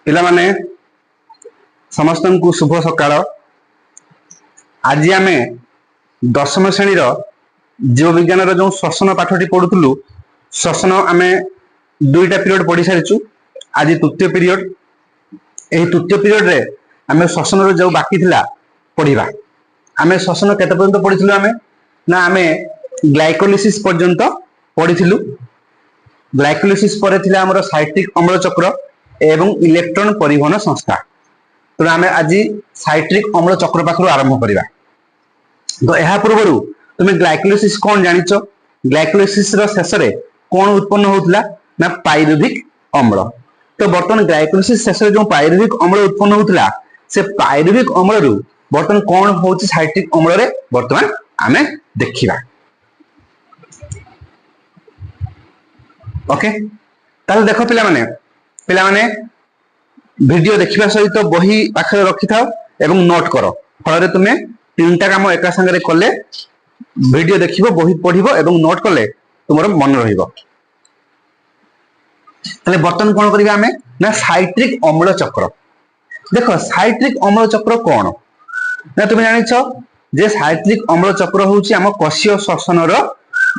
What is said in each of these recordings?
ପିଲାମାନେ ସମସ୍ତଙ୍କୁ ଶୁଭ ସକାଳ। ଆଜି ଆମେ ଦଶମ ଶ୍ରେଣୀର ଜୀବବିଜ୍ଞାନର ଯେଉଁ ଶ୍ୱସନ ପାଠଟି ପଢୁଥିଲୁ, ଶ୍ୱସନ ଆମେ ଦୁଇଟା ପିରିୟଡ଼ ପଢି ସାରିଛୁ। ଆଜି ତୃତୀୟ ପିରିୟଡ଼। ଏହି ତୃତୀୟ ପିରିୟଡ଼ରେ ଆମେ ଶ୍ୱସନର ଯେଉଁ ବାକି ଥିଲା ପଢିବା। ଆମେ ଶ୍ୱସନ କେତେ ପର୍ଯ୍ୟନ୍ତ ପଢିଥିଲୁ? ଆମେ ଗ୍ଲାଇକୋଲିସିସ୍ ପର୍ଯ୍ୟନ୍ତ ପଢିଥିଲୁ। ଗ୍ଲାଇକୋଲିସିସ୍ ପରେ ଥିଲା ଆମର ସାଇଟ୍ରିକ୍ ଅମ୍ଳ ଚକ୍ର ଏବଂ ଇଲେକ୍ଟ୍ରନ ପରିବହନ ସଂସ୍ଥା। ତେଣୁ ଆମେ ଆଜି ସାଇଟ୍ରିକ୍ ଅମ୍ଳ ଚକ୍ର ପାଖରୁ ଆରମ୍ଭ କରିବା। ତ ଏହା ପୂର୍ବରୁ ତୁମେ ଗ୍ଲାଇକୋଲିସିସ୍ କଣ ଜାଣିଛ? ଗ୍ଲାଇକୋଲିସିସ୍ ର ଶେଷରେ କଣ ଉତ୍ପନ୍ନ ହେଉଥିଲା? ନା ପାଇରୁଭିକ୍ ଅମ୍ଳ। ତ ବର୍ତ୍ତମାନ ଗ୍ଲାଇକୋଲିସିସ୍ ଶେଷରେ ଯେଉଁ ପାଇରୁଭିକ୍ ଅମ୍ଳ ଉତ୍ପନ୍ନ ହେଉଥିଲା, ସେ ପାଇରୁଭିକ୍ ଅମ୍ଳରୁ ବର୍ତ୍ତମାନ କଣ ହଉଛି ସାଇଟ୍ରିକ୍ ଅମ୍ଳରେ ବର୍ତ୍ତମାନ ଆମେ ଦେଖିବା। ଓକେ, ତାହେଲେ ଦେଖ ପିଲାମାନେ ভিডিও ଦେଖିବା ସହିତ ବହି ପାଖରେ ରଖିଥାଅ ଏବଂ ନୋଟ୍ କର। ଫଳରେ ତୁମେ ତିନିଟା କାମ ଏକା ସାଙ୍ଗରେ କଲେ, ଭିডিଓ ଦେଖିବ, ବହି ପଢିବ ଏବଂ ନୋଟ୍ କଲେ ତୁମର ମନେ ରହିବ। ତାହେଲେ ବର୍ତ୍ତମାନ କଣ କରିବା ଆମେ? ନା ସାଇଟ୍ରିକ୍ ଅମ୍ଳ ଚକ୍ର। ଦେଖ ସାଇଟ୍ରିକ୍ ଅମ୍ଳ ଚକ୍ର କଣ? ନା ତୁମେ ଜାଣିଛ ଯେ ସାଇଟ୍ରିକ୍ ଅମ୍ଳ ଚକ୍ର ହେଉଛି ଆମ କୋଷୀୟ ଶ୍ୱସନର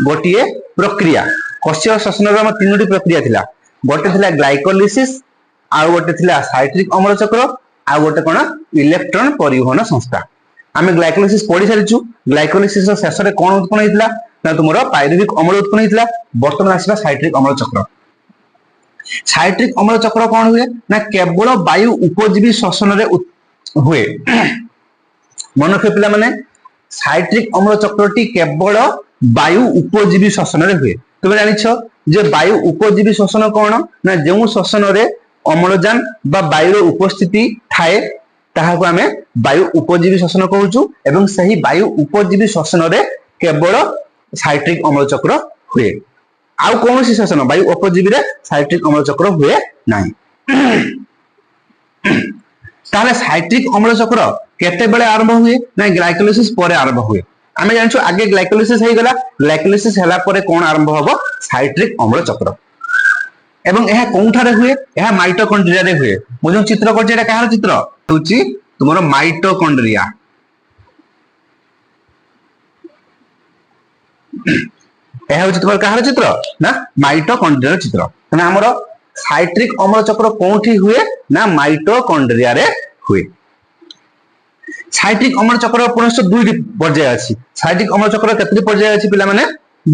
ଗୋଟିଏ ପ୍ରକ୍ରିୟା। କୋଷୀୟ ଶ୍ୱସନର ଆମ ତିନୋଟି ପ୍ରକ୍ରିୟା ଥିଲା। ଗୋଟେ ଥିଲା ଗ୍ଲାଇକୋଲିସିସ୍, ଆଉ ଗୋଟେ ଥିଲା ସାଇଟ୍ରିକ୍ ଅମ୍ଳ ଚକ୍ର, ଆଉ ଗୋଟେ କଣ? ଇଲେକ୍ଟ୍ରନ ପରିବହନ ସଂସ୍ଥା। ଆମେ ଗ୍ଲାଇକୋଲିସିସ୍ ପଢି ସାରିଛୁ। ଗ୍ଲାଇକୋଲିସିସ୍ ର ଶେଷରେ କଣ ଉତ୍ପନ୍ନ ହେଇଥିଲା? ନା ତୁମର ପାଇରୁଭିକ୍ ଅମ୍ଳ ଉତ୍ପନ୍ନ ହେଇଥିଲା। ବର୍ତ୍ତମାନ ଆସିବା ସାଇଟ୍ରିକ୍ ଅମ୍ଳ ଚକ୍ର। ସାଇଟ୍ରିକ୍ ଅମ୍ଳ ଚକ୍ର କଣ ହୁଏ? ନା କେବଳ ବାୟୁ ଉପଜୀବୀ ଶ୍ୱସନରେ ହୁଏ। ମନେ ରଖିବ ପିଲାମାନେ, ସାଇଟ୍ରିକ୍ ଅମ୍ଳ ଚକ୍ରଟି କେବଳ ବାୟୁ ଉପଜୀବୀ ଶ୍ୱସନରେ ହୁଏ। ତୁମେ ଜାଣିଛ ଯେ ବାୟୁ ଉପଜୀବୀ ଶ୍ୱସନ କଣ? ନା ଯେଉଁ ଶ୍ୱସନରେ ଅମ୍ଳଜାନ ବା ବାୟୁର ଉପସ୍ଥିତି ଥାଏ ତାହାକୁ ଆମେ ବାୟୁ ଉପଜୀବୀ ଶ୍ୱସନ କହୁଛୁ। ଏବଂ ସେହି ବାୟୁ ଉପଜୀବୀ ଶ୍ୱସନରେ କେବଳ ସାଇଟ୍ରିକ୍ ଅମ୍ଳ ଚକ୍ର ହୁଏ। ଆଉ କୌଣସି ଶ୍ୱସନ ବାୟୁ ଉପଜୀବୀରେ ସାଇଟ୍ରିକ୍ ଅମ୍ଳ ଚକ୍ର ହୁଏ ନାହିଁ। ତାହେଲେ ସାଇଟ୍ରିକ୍ ଅମ୍ଳ ଚକ୍ର କେତେବେଳେ ଆରମ୍ଭ ହୁଏ? ନା ଗ୍ଲାଇକୋଲିସିସ୍ ପରେ ଆରମ୍ଭ ହୁଏ। ଆମେ ଜାଣିଛୁ ଆଗେ ଗ୍ଲାଇକୋଲିସିସ୍ ହେଇଗଲା। ଗ୍ଲାଇକୋଲିସିସ୍ ହେଲା ପରେ କଣ ଆରମ୍ଭ ହବ? ସାଇଟ୍ରିକ୍ ଅମ୍ଳ ଚକ୍ର। ଏବଂ ଏହା କୋଉଠାରେ ହୁଏ? ଏହା ମାଇଟୋକଣ୍ଡ୍ରିଆରେ ହୁଏ। ମୁଁ ଯେଉଁ ଚିତ୍ର କରିଛି ଏଟା କାହାର ଚିତ୍ର? ହେଉଛି ତୁମର ମାଇଟୋକଣ୍ଡ୍ରିଆ। ଏହା ହେଉଛି ତୁମର କାହାର ଚିତ୍ର? ନା ମାଇଟୋକଣ୍ଡ୍ରିଆର ଚିତ୍ର। ତେଣୁ ଆମର ସାଇଟ୍ରିକ୍ ଅମ୍ଳ ଚକ୍ର କୋଉଠି ହୁଏ? ନା ମାଇଟୋକଣ୍ଡ୍ରିଆରେ ହୁଏ। ସାଇଟ୍ରିକ୍ ଅମ୍ଳ ଚକ୍ର ପୁନଶ୍ଚ ଦୁଇଟି ପର୍ଯ୍ୟାୟ ଅଛି। ସାଇଟ୍ରିକ୍ ଅମ୍ଳ ଚକ୍ର କେତୋଟି ପର୍ଯ୍ୟାୟ ଅଛି ପିଲାମାନେ?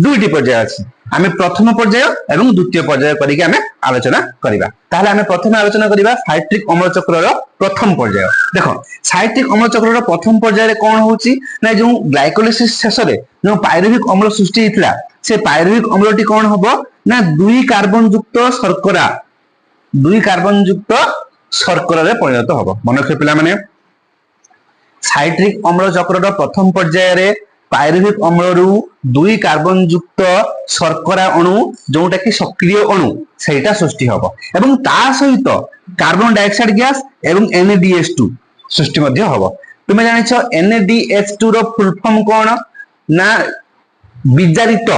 ଦୁଇଟି ପର୍ଯ୍ୟାୟ ଅଛି। ଆମେ ପ୍ରଥମ ପର୍ଯ୍ୟାୟ ଏବଂ ଦ୍ୱିତୀୟ ପର୍ଯ୍ୟାୟ କରିକି ଆମେ ଆଲୋଚନା କରିବା। ତାହେଲେ ଆମେ ପ୍ରଥମେ ଆଲୋଚନା କରିବା ସାଇଟ୍ରିକ୍ ଅମ୍ଳ ଚକ୍ରର ପ୍ରଥମ ପର୍ଯ୍ୟାୟ। ଦେଖ ସାଇଟ୍ରିକ୍ ଅମ୍ଳ ଚକ୍ରର ପ୍ରଥମ ପର୍ଯ୍ୟାୟରେ କଣ ହଉଛି? ନା ଯେଉଁ ଗ୍ଲାଇକୋଲିସିସ୍ ଶେଷରେ ଯେଉଁ ପାଇରୁଭିକ୍ ଅମ୍ଳ ସୃଷ୍ଟି ହେଇଥିଲା, ସେ ପାଇରୁଭିକ୍ ଅମ୍ଳଟି କଣ ହବ? ନା 2 କାର୍ବନ ଯୁକ୍ତ ଶର୍କରା, 2 କାର୍ବନ ଯୁକ୍ତ ଶର୍କରାରେ ପରିଣତ ହବ। ମନେ ରଖିବ ପିଲାମାନେ, ସାଇଟ୍ରିକ୍ ଅମ୍ଳ ଚକ୍ରର ପ୍ରଥମ ପର୍ଯ୍ୟାୟରେ ପାଇରୁଭିକ୍ ଅମ୍ଳରୁ 2 କାର୍ବନ ଯୁକ୍ତ ଶର୍କରା ଅଣୁ, ଯୋଉଟା କି ସକ୍ରିୟ ଅଣୁ, ସେଇଟା ସୃଷ୍ଟି ହବ। ଏବଂ ତା ସହିତ କାର୍ବନ ଡାଇଅକ୍ସାଇଡ ଗ୍ୟାସ ଏବଂ NaDH2 ସୃଷ୍ଟି ମଧ୍ୟ ହବ। ତୁମେ ଜାଣିଛ NaDH2 ର ଫୁଲ୍ ଫର୍ମ କଣ? ନା ବିଜାରିତ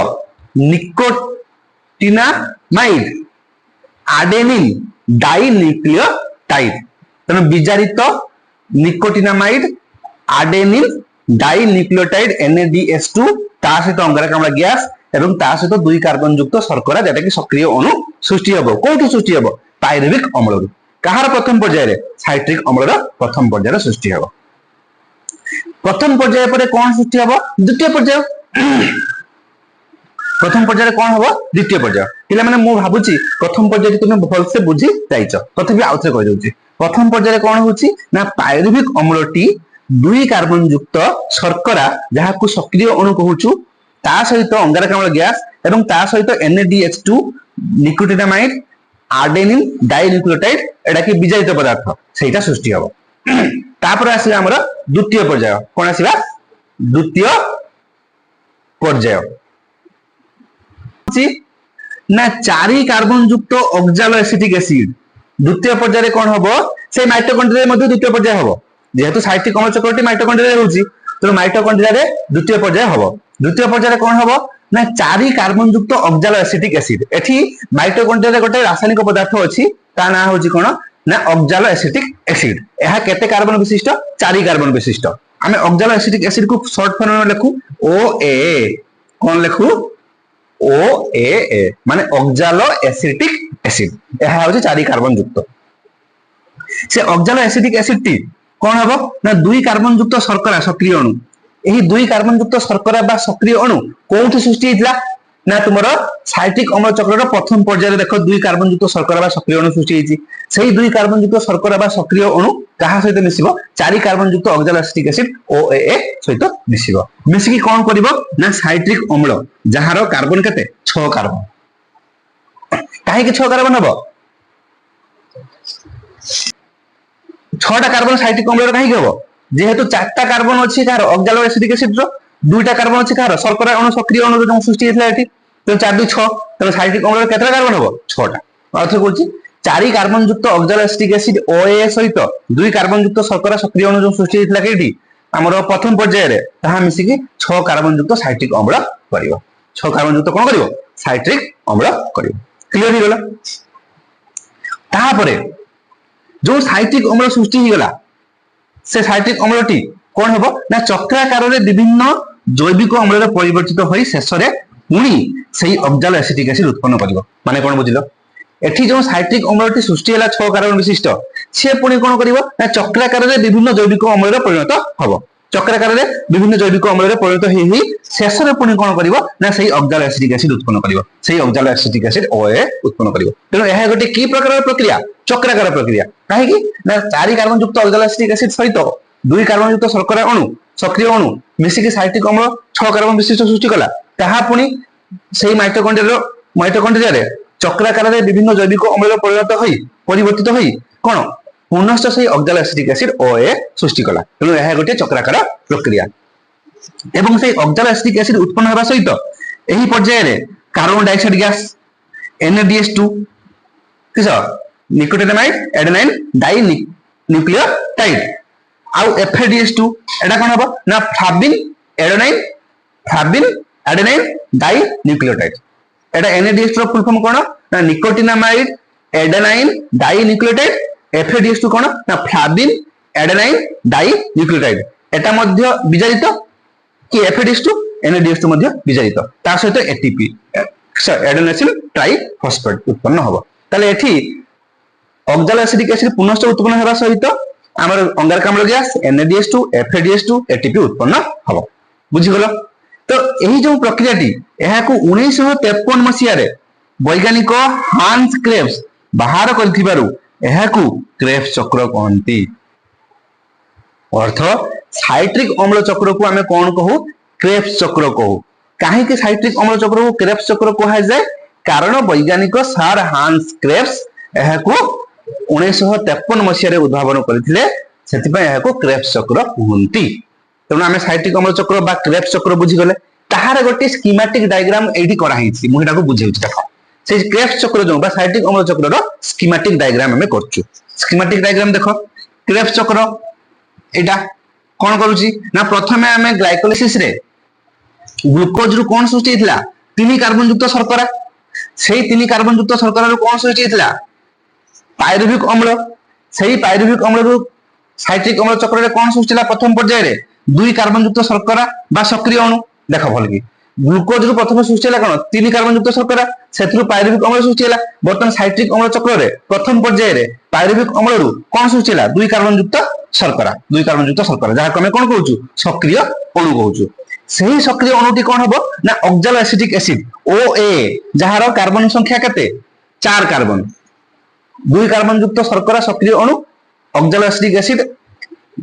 ନିକୋଟିନାମାଇଡ୍ ଆଡେନିନ୍ ଡାଇନ୍ୟୁକ୍ଲିଓଟାଇଡ୍। ତେଣୁ ବିଜାରିତ ନିକୋଟିନାମାଇଡ୍ ଆଡେନିନ୍ ଡାଇନ୍ୟୁକ୍ଲିଓଟାଇଡ୍ NaDH2, ତା ସହିତ ଅଙ୍ଗାରକାମ୍ଳ ଗ୍ୟାସ ଏବଂ ତା ସହିତ 2 କାର୍ବନ ଯୁକ୍ତ ଶର୍କରା, যেটা କି ସକ୍ରିୟ ଅଣୁ ସୃଷ୍ଟି ହେବ। କୋଉଠୁ ସୃଷ୍ଟି ହେବ? ପାଇରୁଭିକ୍ ଅମ୍ଳରୁ। କାହାର ପ୍ରଥମ ପର୍ଯ୍ୟାୟରେ? ସାଇଟ୍ରିକ୍ ଅମ୍ଳର ପ୍ରଥମ ପର୍ଯ୍ୟାୟରେ ସୃଷ୍ଟି ହେବ। ପ୍ରଥମ ପର୍ଯ୍ୟାୟ ପରେ କଣ ସୃଷ୍ଟି ହେବ? ଦ୍ୱିତୀୟ ପର୍ଯ୍ୟାୟ। ପ୍ରଥମ ପର୍ଯ୍ୟାୟରେ କଣ ହବ? ଦ୍ୱିତୀୟ ପର୍ଯ୍ୟାୟ। ପିଲାମାନେ ମୁଁ ଭାବୁଛି ପ୍ରଥମ ପର୍ଯ୍ୟାୟରେ ତୁମେ ଭଲସେ ବୁଝି ଯାଇଛ, ତଥାପି ଆଉଥରେ କହିଦେଉଛି। ପ୍ରଥମ ପର୍ଯ୍ୟାୟରେ କଣ ହଉଛି? ନା ପାଇରୁଭିକ୍ ଅମ୍ଳଟି 2 କାର୍ବନ ଯୁକ୍ତ ଶର୍କରା, ଯାହାକୁ ସକ୍ରିୟ ଅଣୁ କହୁଛୁ, ତା ସହିତ ଅଙ୍ଗାରକାମ୍ଳ ଗ୍ୟାସ ଏବଂ ତା ସହିତ NaDH2, ନିକୋଟିନାମାଇଡ୍ ଆଡେନିନ୍ ଡାଇନ୍ୟୁକ୍ଲିଓଟାଇଡ୍, ଏଟା କି ବିଜାରିତ ପଦାର୍ଥ, ସେଇଟା ସୃଷ୍ଟି ହବ। ତାପରେ ଆସିବା ଆମର ଦ୍ୱିତୀୟ ପର୍ଯ୍ୟାୟ। କଣ ଆସିବା? ଦ୍ୱିତୀୟ ପର୍ଯ୍ୟାୟ ନା 4 କାର୍ବନ ଯୁକ୍ତ ଅକ୍ସାଲୋ ଏସିଟିକ୍ ଏସିଡ୍। ଦ୍ୱିତୀୟ ପର୍ଯ୍ୟାୟରେ କଣ ହବ? সেই ମାଇଟୋକଣ୍ଡ୍ରିଆରେ ମଧ୍ୟ ଦ୍ୱିତୀୟ ପର୍ଯ୍ୟାୟ ହବ। যেহেতু সাইট্রিক অম্ল চক্রটি মাইটোকন্ড্রিয়াରେ রয়েছে, ତେଣୁ ମାଇଟୋକଣ୍ଡ୍ରିଆରେ ଦ୍ୱିତୀୟ ପର୍ଯ୍ୟାୟ ହବ। ଦ୍ୱିତୀୟ ପର୍ଯ୍ୟାୟରେ କଣ ହବ? ନା 4 କାର୍ବନ ଯୁକ୍ତ ଅକ୍ସାଲୋ ଏସିଟିକ୍ ଏସିଡ୍। ଏଠି ମାଇଟୋକଣ୍ଡ୍ରିଆରେ ଗୋଟେ ରାସାୟନିକ ପଦାର୍ଥ ଅଛି, ତା ନାଁ ହଉଛି କଣ? ना ऑक्जालो एसिटिक एसिड यह केते कार्बन विशिष्ट 4 कार्बन विशिष्ट आमे ऑक्जालो एसिटिक एसिड को शॉर्ट फॉर्म में लिखू OA कौन लिखू OAA माने ऑक्जालो एसिटिक एसिड यह होची 4 कार्बन युक्त से ऑक्जालो एसिटिक एसिड टी कौन हबो ना 2 कार्बन युक्त शर्करा सक्रिय अणु एही 2 कार्बन युक्त शर्करा बा सक्रिय अणु कोउठी सृष्टि हितला ना तुमरो साइट्रिक अम्ल चक्रर प्रथम पर्याय देखो 2 कार्बन युक्त शर्करा बा सक्रिय अणु सृष्टि हिची सेही 2 कार्बन युक्त शर्करा बा सक्रिय अणु कहा सहित मिसिबो 4 कार्बन युक्त ऑक्जालो एसिटिक एसिड OAA सहित मिसिबो मिसिकी कोन करिवो ना साइट्रिक अम्ल जहार कार्बन केते 6 कार्बन काहे के 6 कार्बन हबो 6टा कार्बन साइट्रिक अम्ल रे काहे के हबो जेहेतु 4टा कार्बन अछि कार ऑक्जालो एसिटिक एसिड रो 2टा कार्बन अछि कार शर्करा अणु सक्रिय अणु जो सृष्टि हेतला एठी तो 4 2 6 तो साइट्रिक अम्ल रे केतरा कार्बन हबो 6टा अर्थ कोछि 4 कार्बन युक्त ऑक्जालो एसिटिक एसिड OAA सहित 2 कार्बन युक्त शर्करा सक्रिय अणु जो सृष्टि हेतला केठी हमर प्रथम पर्याय रे ताहा मिसी कि 6 कार्बन युक्त साइट्रिक अम्ल करिवो 6 कार्बन युक्त कोन करिवो साइट्रिक अम्ल करिवो क्लियर हो गला ताहा परे जो साइट्रिक अम्ल सृष्टि हो गला से साइट्रिक अम्लटी कौन हबो ना चक्राकार रे विभिन्न जैविक अम्ल रे परिवर्तित होई शेष रे पुनी सेही ऑक्जालो एसिटिक एसिड उत्पन्न करिवो माने कोन बुझिलो एठी जो साइट्रिक अम्लटी सृष्टि हला 6 कार्बन विशिष्ट से पुनी कोन करिवो ना चक्राकार रे विभिन्न जैविक अम्ल रे परिणत हबो चक्राकार रे विभिन्न जैविक अम्ल रे परिणत हेही शेष रे पुनी कोन करिवो ना सेही ऑक्जालो एसिटिक एसिड उत्पन्न करिवो सेही ऑक्जालो एसिटिक एसिड OAA उत्पन्न करिवो तेनो एहा गोटे की प्रकार प्रक्रिया चक्राकार प्रक्रिया काहे कि ना 4 कार्बन युक्त ऑक्जालो एसिटिक एसिड सहित 2 कार्बन युक्त शर्करा अणु सक्रिय अणु मिसिक साइट्रिक अम्ल 6 कार्बन विशिष्ट सृष्टि कला ताहा पुनी सेही माइटोकॉन्ड्रिया रे चक्राकार रे विभिन्न जैविक अम्ल परिणत होई परिवर्तित होई कोन पुनश्च सेही ऑक्जालो एसिटिक एसिड OAA सृष्टि कला तेनु एहा गोटे चक्राकार प्रक्रिया एवं सेही ऑक्जालो एसिटिक एसिड उत्पन्न होबा सहित एही पर्याय रे कार्बन डाइऑक्साइड गैस NADH2 किस निकोटिनामाइड एडेनाइन डाई न्यूक्लियोटाइड आउ FADH2 एटा कोन हबो ना फ्लाविन एडेनाइन डाई न्यूक्लियोटाइड एटा NADH2 रो फुल फॉर्म कोन ना nicotinamide adenine dinucleotide FADH2 कोन ना फ्लाविन एडेनाइन डाई न्यूक्लियोटाइड एटा मध्य विजारित कि FADH2 NADH2 मध्य विजारित ता सहित ATP एडेनोसिन ट्राइफॉस्फेट उत्पन्न हबो ताले एठी ऑक्जालो एसिटिक एसिड पुनश्च उत्पन्न हेबा सहित हमर अंगारकाम्ल गैस NADH2 FADH2 ATP उत्पन्न हबो बुझि गलो तो एही जो प्रक्रियाटी एहाकू 1953 मसिया रे वैज्ञानिक हांस क्रेब्स बाहर करथिबारु एहाकू क्रेब्स चक्र कहंती अर्थ साइट्रिक अम्ल चक्र को हमें कोन कहू क्रेब्स चक्र कहू काहे के साइट्रिक अम्ल चक्र को क्रेब्स चक्र कहा जाय कारण वैज्ञानिक सर हांस क्रेब्स एहाकू 1953 मसिया रे उद्भावन करथिले सेतिपय एहाकू क्रेब्स चक्र कहंती तने हमें साइट्रिक अम्ल चक्र बा क्रेब्स चक्र बुझी गले ताहार गोटे स्कीमेटिक डायग्राम एठी करा हिची मु एटाको बुझेउची देखो से क्रेब्स चक्र जो बा साइट्रिक अम्ल चक्र रो स्कीमेटिक डायग्राम हमें करछु स्कीमेटिक डायग्राम देखो क्रेब्स चक्र एटा कोन करूची ना प्रथमे हमें ग्लाइकोलाइसिस रे ग्लूकोज रु कोन सृष्टि हितला 3 कार्बन युक्त शर्करा सेही 3 कार्बन युक्त शर्करा रु कोन सृष्टि हितला पायरुविक अम्ल सेही पायरुविक अम्ल रु साइट्रिक अम्ल चक्र रे कोन सृष्टि हला प्रथम पर्याय रे 2 कार्बन युक्त शर्करा बा सक्रिय अणु देखो भल की ग्लूकोज रु प्रथम सृष्टि हला कोन 3 कार्बन युक्त शर्करा सेथरु पायरुविक अम्ल सृष्टि हला बर्तन साइट्रिक अम्ल चक्र रे प्रथम पर्याय रे पायरुविक अम्ल रु कोन सृष्टि हला 2 कार्बन युक्त शर्करा 2 कार्बन युक्त शर्करा जहा हमें कोन कहउछु सक्रिय अणु कहउछु सेही सक्रिय अणुटी कोन हबो ना ऑक्जालो एसिटिक एसिड OA जहार कार्बन संख्या केते 4 कार्बन 2 कार्बन युक्त शर्करा सक्रिय अणु ऑक्जालो एसिटिक एसिड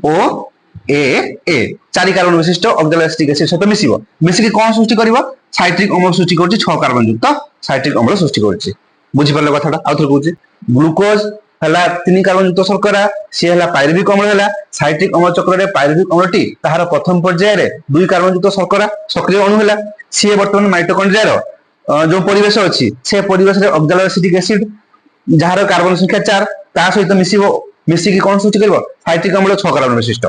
OAA 4 कार्बन विशिष्ट ऑक्जालो एसिटिक एसिड सहित मिसिबो मिसिकी कोन सृष्टि करबो साइट्रिक अम्ल सृष्टि करछि 6 कार्बन युक्त साइट्रिक अम्ल सृष्टि करछि बुझि परले कथाटा आउथर कहउछि ग्लूकोज हला 3 कार्बन युक्त शर्करा से हला पायरुविक अम्ल हला साइट्रिक अम्ल चक्र रे पायरुविक अम्लटी ताहार प्रथम पर्याय रे 2 कार्बन युक्त शर्करा सक्रिय अणु हला से वर्तमान माइटोकॉन्ड्रिया रो जो परिवेश अछि से परिवेश रे ऑक्जालो एसिटिक एसिड जहार कार्बन संख्या 4 ता सहित मिसिबो मिसिकी कोन सृष्टि करबो साइट्रिक अम्ल 6 कार्बन विशिष्ट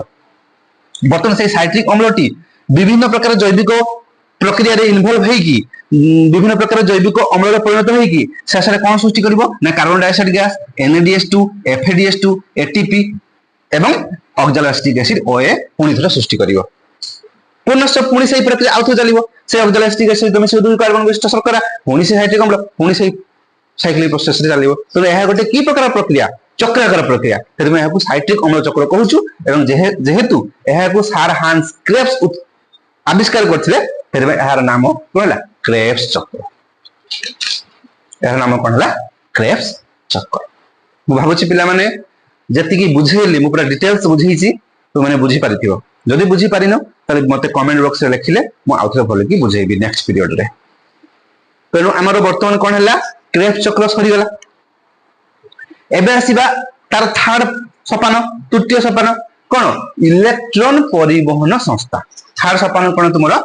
वर्तमान से साइट्रिक अम्लटी विभिन्न प्रकार जैविक प्रक्रिया रे इन्वॉल्व हेकी विभिन्न प्रकार जैविक अम्ल परिणत होगी शेष में कौन सृष्टि कर carbon dioxide gas NADH2 FADH2 ATP एवं ऑक्सालोएसिटिक एसिड OA पुणी थे सृष्टि कर पुनश्च पुणी से प्रक्रिया आउ चलो से ऑक्सालोएसिटिक एसिड तुम से 2 कार्बन विशिष्ट शर्करा पुणी से साइट्रिक अम्ल पुणी से साइक्लिक प्रोसेस रे चलो तो यह गोटे की प्रकार प्रक्रिया चक्राकार प्रक्रिया से साइट्रिक अम्ल चक्र कहूँ एवं जेहेतु यह सार हांस क्रेब्स आविष्कार करते यार नाम कौन है क्रेब्स चक्र यार नाम कौन है क्रेब्स चक्र मु भावुची पिला माने जति बुझेली मु पूरा डिटेल्स बुझेइची तो माने बुझी पारिथिबो जदि बुझी पारिनो ताले मते कमेंट बॉक्स रे लिखिले मु आउथरे भले की बुझेइबी नेक्स्ट पीरियड रे तेनु हमर वर्तमान कोन हला क्रेब्स चक्र सरी गला एबे आसीबा तार थर्ड सोपान तृतीय सोपान कोन इलेक्ट्रॉन परिवहन संस्था थर्ड सोपान कोन तुमरा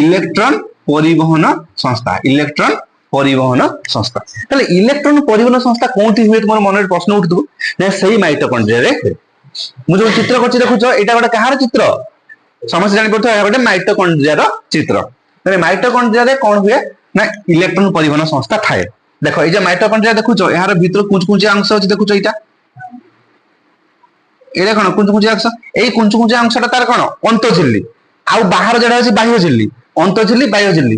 इलेक्ट्रॉन परिवहन संस्था इलेक्ट्रॉन परिवहन संस्था ताले इलेक्ट्रॉन परिवहन संस्था कोठी हुए तुम मन प्रश्न उठथु ना सही माइटोकॉन्ड्रिया रे मु जो चित्र करछि देखुछो एटा गोटे कहार चित्र समस्त जानि पड़थो एटा गोटे माइटोकॉन्ड्रिया रो चित्र ताले माइटोकॉन्ड्रिया रे कोन हुए ना इलेक्ट्रॉन परिवहन संस्था थाए देखो ए जे माइटोकॉन्ड्रिया देखुछो यार भीतर कुछ अंश अछि देखुछो एटा एटा कोन कुछ अंश एई कुछ अंशटा तार कोन अंतःझिल्ली आउ बाहर जडा अछि बाह्य झिल्ली अंतःझिल्ली बाह्य झिल्ली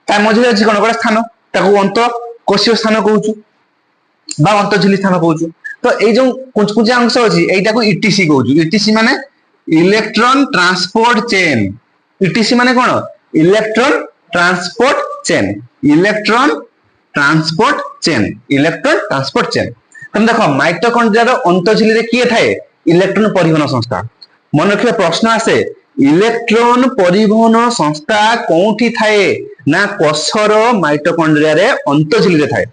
ता मझिरे अछि कोन गोटे स्थान ताकू अंत कोशीय स्थान कहूछु बा अंतःझिल्ली स्थान कहूछु तो ए जो कुछ अंश अछि एटा को ETC कहूछु ETC माने इलेक्ट्रॉन ट्रांसपोर्ट चेन ETC माने कोन electron transport chain electron transport chain electron transport chain तुम देखो माइटोकॉन्ड्रिया रो अंतःझिल्ली रे किए थाए इलेक्ट्रॉन परिवहन संस्था मन रखिए प्रश्न आसे इलेक्ट्रॉन परिवहन संस्था कोठी थाए ना कोषर माइटोकॉन्ड्रिया रे अंतःझिल्ली रे थाए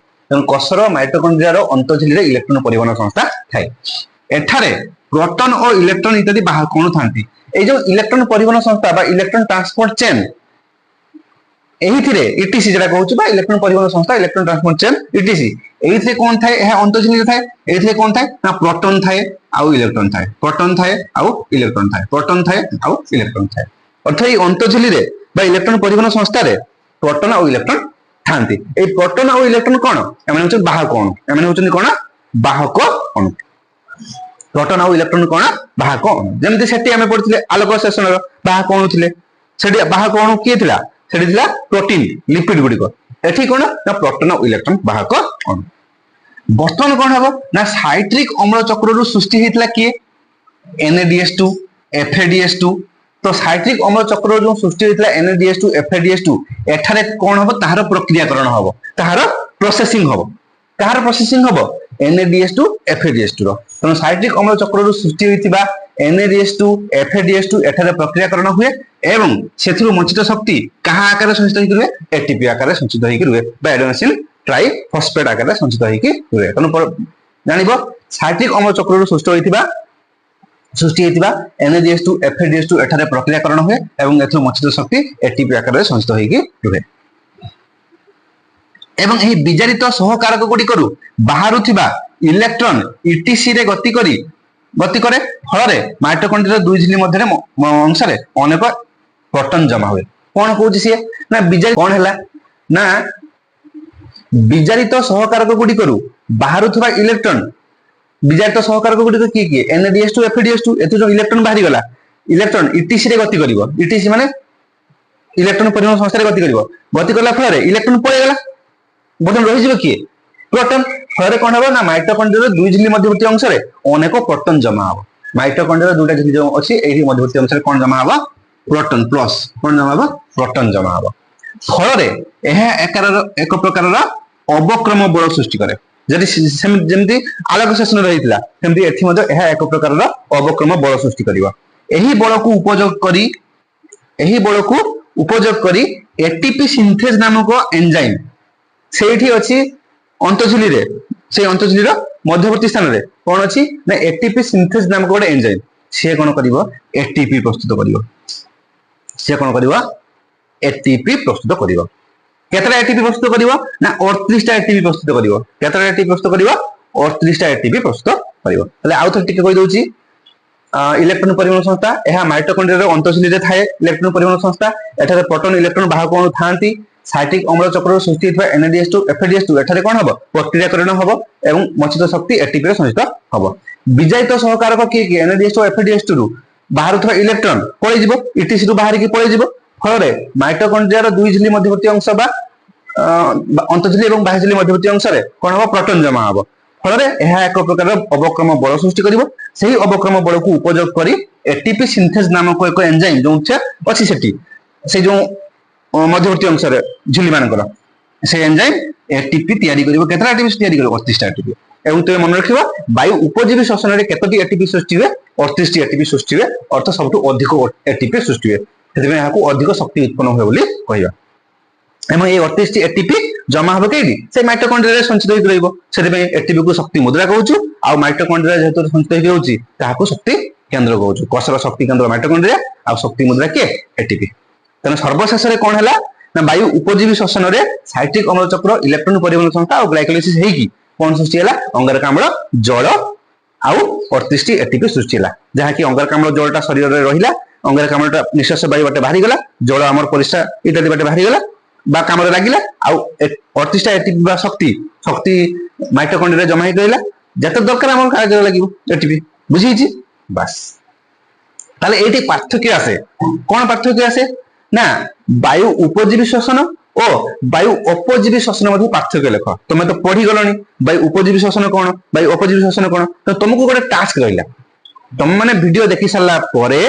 कोषर माइटोकॉन्ड्रिया रो अंतःझिल्ली रे इलेक्ट्रॉन परिवहन संस्था थाए एठारे प्रोटॉन और इलेक्ट्रॉन इत्यादि बाहर कोन थांती ए जो इलेक्ट्रॉन परिवहन संस्था बा इलेक्ट्रॉन ट्रांसपोर्ट चेन एही थिरे ETC जेटा कहूछु बा इलेक्ट्रॉन परिवहन संस्था इलेक्ट्रॉन ट्रांसपोर्ट चेन ETC एही थिरे कोन थाए एहा अंतःझिल्ली रे थाए एही थिरे कोन थाए ना प्रोटॉन थाए आउ इलेक्ट्रॉन थाए प्रोटॉन थाए आउ इलेक्ट्रॉन थाए प्रोटॉन थाए आउ इलेक्ट्रॉन थाए अर्थात ए अंतःझिल्ली रे बा इलेक्ट्रॉन परिवहन संस्था रे प्रोटॉन आउ इलेक्ट्रॉन थांती ए प्रोटॉन आउ इलेक्ट्रॉन कोन एमाने होचन बाहक अणु एमाने होचन कोन बाहक अणु प्रोटॉन आउ इलेक्ट्रॉन कोन बाहक अणु जेमति सेठी हमें पढिथिले आलोक सेशन रो बाहक अणु थिले सेठी बाहक अणु किए थिला सेठी थिला प्रोटीन लिपिड गुडी को एठी कोन ना प्रोटॉन आउ इलेक्ट्रॉन बाहक अणु बर्तमान कोन हबो ना साइट्रिक अम्ल चक्र रु सृष्टि हेतला किए NADH2 FADH2 तो साइट्रिक अम्ल चक्र जो सृष्टि हेतला NADH2 FADH2 एठारे कोन हबो ताहार प्रक्रियाकरण हबो ताहार प्रोसेसिंग हबो ताहार प्रोसेसिंग हबो NADH2 FADH2 रो तो साइट्रिक अम्ल चक्र रु सृष्टि होइतिबा NADH2 FADH2 एठारे प्रक्रियाकरण हुए एवं सेथिरु मंचित शक्ति कहा आकार संचित होई हुए ATP आकार संचित होई हुए बा एडेनोसिन ट्राइफॉस्फेट आकार संचित होई हुए तनो जानिबो साइट्रिक अम्ल चक्र रु सृष्टि हेतिबा NADH2 FADH2 एठारे प्रक्रियाकरण हुए एवं एथु मंचित शक्ति ATP आकार संचित होई हुए एवं एही विजारित सहकारक गुडी करू बाहरु थिबा इलेक्ट्रॉन ETC रे गति करे फल रे माइटोकॉन्ड्रिया दुई झिल्ली मध्य अंश रे अनेक प्रोटॉन जमा हुए कोन कहूची से ना विजारित कोन हैला ना विजारित सहकारक गुडी करू बाहरु थिबा इलेक्ट्रॉन विजारित सहकारक गुडी को की NADH2 FADH2 एतु जो इलेक्ट्रॉन बाहरी गला इलेक्ट्रॉन ETC रे गति करिवो ETC माने इलेक्ट्रॉन परिवहन संस्था रे गति करला फल रे इलेक्ट्रॉन पळे गला बटन रहि जिवो किए प्रोटॉन फल कोन हबो ना माइटोकॉन्ड्रिया दुई झिल्ली मध्यवर्ती अंश रे अनेक प्रोटॉन जमा हबो माइटोकॉन्ड्रिया दुटा झिल्ली जो अछि एही मध्यवर्ती अंश रे कोन जमा हबो प्रोटॉन प्लस कोन जमा हबो प्रोटॉन जमा हबो फल रे एहा एक प्रकार अवक्रम बल सृष्टि करे जदि जेमति आलोक सेशन रहितला सेमति एथि मध्ये एहा एक प्रकार अवक्रम बल सृष्टि करिवो एही बल को उपयोग करी ATP सिंथेज नामक एंजाइम सेठी अछि अंतःझिल्ली रे से अंतःझिल्ली रो मध्यवर्ती स्थान रे कोन अछि ना ATP सिंथेज नामक गोटे एंजाइम से कोन करिवो ATP प्रस्तुत करिवो से कोन करिवो ATP प्रस्तुत करिवो केतरा ATP प्रस्तुत करिवो ना 38 टा ATP प्रस्तुत करिवो केतरा ATP प्रस्तुत करिवो 38 टा ATP प्रस्तुत करिवो तले आउ थोर टिके कहि दउची इलेक्ट्रॉन परिवहन संस्था यह माइटोकॉन्ड्रिया अंतःशिली रे थाए इलेक्ट्रॉन परिवहन संस्था एठारे प्रोटॉन इलेक्ट्रॉन बाहक कोन थांती साइक्लिक अम्ल चक्र सृष्टि होइबा NADH2 FADH2 एठारे कोन हबो प्रक्रियाकरण हबो एवं मचित शक्ति एटीपी रे संचित हबो विजायित सहकारक की NADH2 FADH2 रु बाहर थवा इलेक्ट्रॉन पळै जिवो ETC रु बाहर की पळै जिवो फल रे माइटोकॉन्ड्रिया रो दुई झिल्ली मध्यवर्ती अंश बा अंतःझिल्ली एवं बाह्यझिल्ली मध्यवर्ती अंश रे कोन हबो प्रोटॉन जमा हबो फल रे यह एक प्रकार अवक्रम बल सृष्टि करिवो सेही अवक्रम बल को उपयोग करी एटीपी सिंथेस नामक एक एंजाइम जो अछि सेठी से जो मध्यवर्ती अंश रे झिल्ली मानकर से एंजाइम एटीपी तयारी करिवो केतरा एटीपी तयारी करिवो 38 टा एटीपी एवं तुम मन रखिबा वायु उपजीवी श्वसन रे केतोटी एटीपी सृष्टि हुए 38 टी एटीपी सृष्टि हुए अर्थ सबटु अधिक एटीपी सृष्टि हुए सेते याकू अधिक शक्ति उत्पन्न होय बोली कहिबा एवं ये 38 टी एटीपी जमा हबो केडी से माइटोकॉन्ड्रिया रे संचित होई रहइबो सेते पे एटीपी को शक्ति मुद्रा कहउछु आ माइटोकॉन्ड्रिया जेहेतु संचित होई रहउची ताहाकू शक्ति केंद्र कहउछु कोषर शक्ति केंद्र माइटोकॉन्ड्रिया आ शक्ति मुद्रा के एटीपी तने सर्वशेष रे कोन हला ना वायु उपजीवी श्वसन रे साइक्लिक अम्ल चक्र इलेक्ट्रॉन परिवहन संस्था और ग्लाइकोलाइसिस हेकी कोन सृष्टि हला अंगारकाम्ल जल आउ 38 टी एटीपी सृष्टि हला जहा कि अंगारकाम्ल जलटा शरीर रे रहिला अंगारकाम्लटा निश्वास वायु बाटे बाहरी गला जल हमर परिस्रा इत्यादि बाटे बाहरी गला बा काम रे लागिला आउ 38 टा एटीपी बा शक्ति माइटोकॉन्ड्रिया जमा हेई रहला जते दरकार हमर कार्य लागिवो एटीपी बुझिछि बस ताले एटी पार्थक्य आसे कोन पार्थक्य आसे ना वायु उपजीवी श्वसन और वायु अपजीवी श्वसन मध्ये पार्थक्य लेख तुम तो पढ़ी गलनी वायु उपजीवी श्वसन कोन वायु अपजीवी श्वसन कोन तो तुमको गोटे टास्क रहिला तुम माने वीडियो देखि सारला परे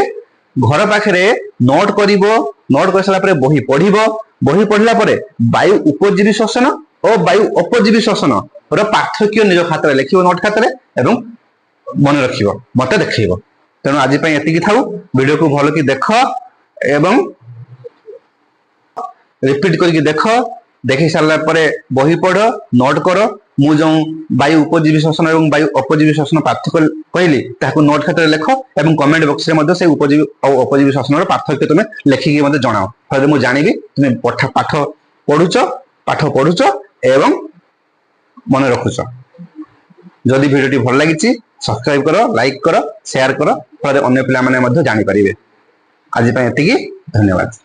घर पाखरे नोट करिवो नोट कर सारला परे बही पढ़िला परे वायु उपजीवी श्वसन और वायु अपजीवी श्वसन रो पार्थक्य निज खातारे लिखिबो नोट खातारे एवं मन रखिबो मते देखिबो तेनु आज पई एतिकी थाउ वीडियो को भलो की देख एवं रिपीट करके देखि सारला परे बही पढ़ नोट कर मु जो वायु उपजीवी श्वसन एवं वायु अपजीवी श्वसन पार्थक्य कहली ताको नोट खातारे लेख एवं कमेंट बॉक्स रे मध्ये से उपजीवी और अपजीवी श्वसन रो पार्थक्य तुमे लेखिके मध्ये जणाओ फले मु जानिबी तुमे पाठ पढुछ एवं मन रखुछ जदि वीडियोटी भल लागिछि सब्सक्राइब करो लाइक करो शेयर करो फले अन्य पिला माने मध्ये जानि परिबे आज पय एतिकी धन्यवाद।